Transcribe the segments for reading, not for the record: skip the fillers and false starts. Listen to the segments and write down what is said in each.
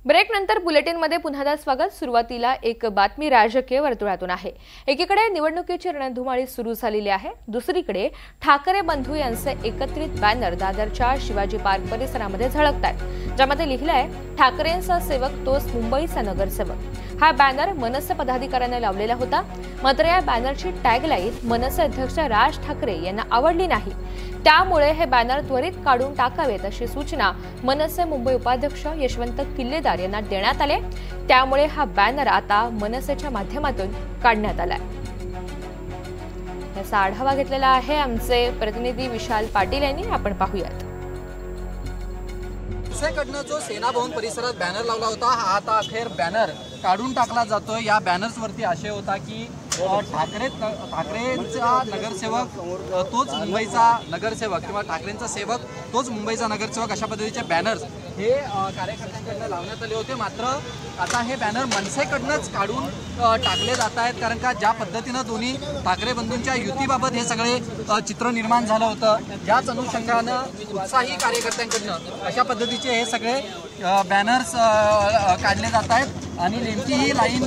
Break नंतर बुलेटिनमध्ये पुन्हा स्वागत। सुरुवातीला एक बातमी राजकीय वर्तुळातून आहे। एकीकडे निवडणुकीची रणधुमाळी सुरू झालेली आहे, दुसरीकडे ठाकरे बंधू यांचे एकत्रित बॅनर दादरच्या शिवाजी पार्क परिसरामध्ये झळकतात, ज्यामध्ये लिहिलंय ठाकरेंचा सेवक तोच मुंबईचा नगरसेवक। हा बॅनर मनसे पदाधिकाऱ्यांनी लावलेला होता, मात्र या बॅनरची टॅगलाईन मनसे अध्यक्ष राज ठाकरे यांना आवडली नाही, त्यामुळे हे बॅनर त्वरित काढून टाकावेत अशी सूचना मनसे मुंबई उपाध्यक्ष यशवंत किल्लेदार यांना देण्यात आले। त्यामुळे हा बॅनर आता मनसेच्या माध्यमातून काढण्यात आलाय। याचा आढावा घेतलेला आहे आमचे प्रतिनिधी विशाल पाटील यांनी, आपण पाहूयात। मनसेकडनं जो सेना भवन परिसरात बॅनर लावला होता, हा आता अखेर बॅनर काढून टाकला जातोय। या बॅनर्सवरती आशय होता की ठाकरेंचा नगरसेवक तोच मुंबईचा नगरसेवक किंवा ठाकरेंचा सेवक तोच मुंबईचा नगरसेवक, अशा पद्धतीचे बॅनर्स हे कार्यकर्त्यांकडनं लावण्यात आले होते। मात्र आता हे बॅनर मनसेकडनंच काढून टाकले जात आहेत, कारण का ज्या पद्धतीनं दोन्ही ठाकरे बंधूंच्या युतीबाबत हे सगळे चित्र निर्माण झालं होतं, याच अनुषंगानं उत्साही कार्यकर्त्यांकडनं अशा पद्धतीचे हे सगळे बॅनर्स काढले जात आहेत। आणि नेमकी ही लाईन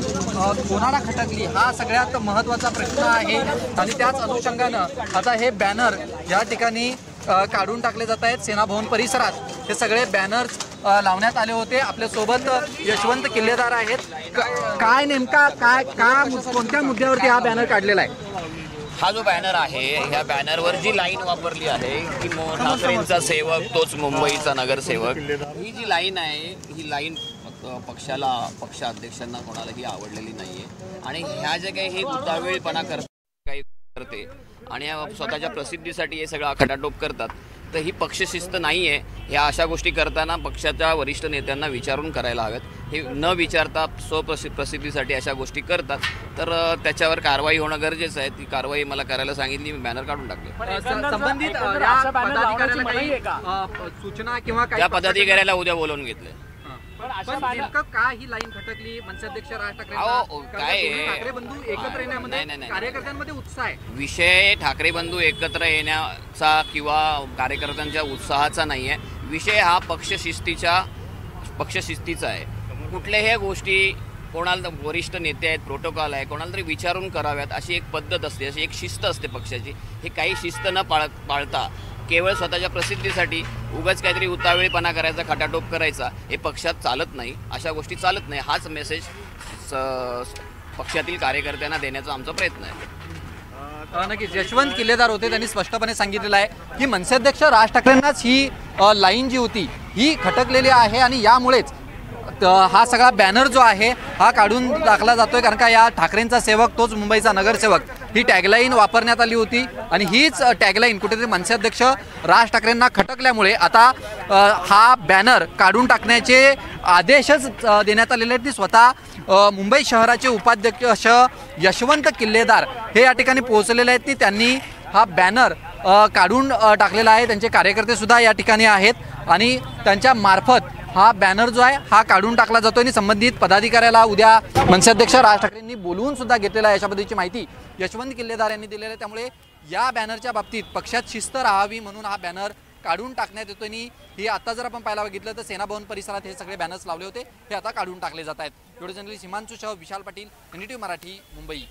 कोणाला खटकली, हा सगळ्यात महत्त्वाचा प्रश्न आहे। आणि त्याच अनुषंगानं आता हे बॅनर या ठिकाणी काढून टाकले जात आहेत। सेना भवन परिसरात हे सगळे बॅनर्स लावण्यात आले होते। आपल्यासोबत यशवंत किल्लेदार आहेत। काय नेमका कोणत्या मुद्द्यावरती हा बॅनर काढलेला आहे? हा जो बॅनर आहे, ह्या बॅनरवर जी लाईन वापरली आहे की ठाकरेंचा सेवक तोच मुंबईचा नगरसेवक, ही जी लाईन आहे, ही लाईन पक्षाध्यक्षांना कोणालाही आवडलेली नाहीये। आणि ह्या जे काही हे उतावेळपणा करते आणि स्वतःच्या प्रसिद्धीसाठी हे सगळं खटाटोप करतात, तर ही पक्षशिस्त नाही आहे। ह्या अशा गोष्टी करताना पक्षाच्या वरिष्ठ नेत्यांना विचारून करायला हव्यात। हे न विचारता प्रसिद्धीसाठी अशा गोष्टी करतात, तर त्याच्यावर कारवाई होणं गरजेचं आहे। ती कारवाई मला करायला सांगितली, मी बॅनर काढून टाकले। संबंधित सूचना किंवा त्या पदाधिकाऱ्याला उद्या बोलवून घेतले। का ही लाईन खटकली? मनसेअध्यक्ष राज ठाकरे ठाकरे बंधू एकत्र येण्यामध्ये कार्यकर्त्यांमध्ये उत्साह आहे। विषय ठाकरे बंधू एकत्र येण्याचा किंवा कार्यकर्त्यांच्या उत्साहाचा नाही आहे, विषय हा पक्षशिस्तीचा आहे। कुठल्याही गोष्टी कोणाला वरिष्ठ नेते आहेत, प्रोटोकॉल आहे, कोणाला तरी विचारून कराव्यात अशी एक पद्धत असते, अशी एक शिस्त असते पक्षाची। हे काही शिस्त न पाळता केवळ स्वतःच्या प्रसिद्धीसाठी उगाच काहीतरी उतावेळपणा करायचा, खटाटोप करायचा, हे पक्षात चालत नाही। अशा गोष्टी चालत नाही। हाच मेसेज पक्षातील कार्यकर्त्यांना देण्याचा आमचा प्रयत्न आहे। नक्कीच यशवंत किल्लेदार होते, त्यांनी स्पष्टपणे सांगितलेलं आहे की मनसेअध्यक्ष राज ठाकरेंनाच ही लाईन जी होती ही खटकलेली आहे आणि यामुळेच हा सगळा बॅनर जो आहे हा काढून टाकला जातोय, कारण का या ठाकरेंचा सेवक तोच मुंबईचा नगरसेवक ही टॅगलाईन वापरण्यात आली होती। आणि हीच टॅगलाईन कुठेतरी मनसेअध्यक्ष राज ठाकरेंना खटकल्यामुळे आता हा बॅनर काढून टाकण्याचे आदेशच देण्यात आलेले आहेत। ती स्वतः मुंबई शहराचे उपाध्यक्ष यशवंत किल्लेदार हे या ठिकाणी पोहोचलेले आहेत। त्यांनी हा बॅनर काढून टाकलेला आहे। त्यांचे कार्यकर्ते सुद्धा या ठिकाणी आहेत आणि त्यांच्या मार्फत हा बॅनर जो आहे हा काढून टाकला जातो आणि संबंधित पदाधिकाऱ्याला उद्या मनसेअध्यक्ष राज ठाकरेंनी बोलवून सुद्धा घेतलेला आहे, अशा पद्धतीची माहिती यशवंत किल्लेदार यांनी दिलेली आहे। त्यामुळे या बॅनरच्या बाबतीत पक्षात शिस्त राहावी म्हणून हा बॅनर काढून टाकण्यात येतो। आणि हे आता जर आपण पाहायला बघितलं तर सेना भवन परिसरात हे सगळे बॅनर्स लावले होते, हे आता काढून टाकले जात आहेत। Video journalist Himanshu Shah, Vishal Patil, NDTV Marathi, Mumbai.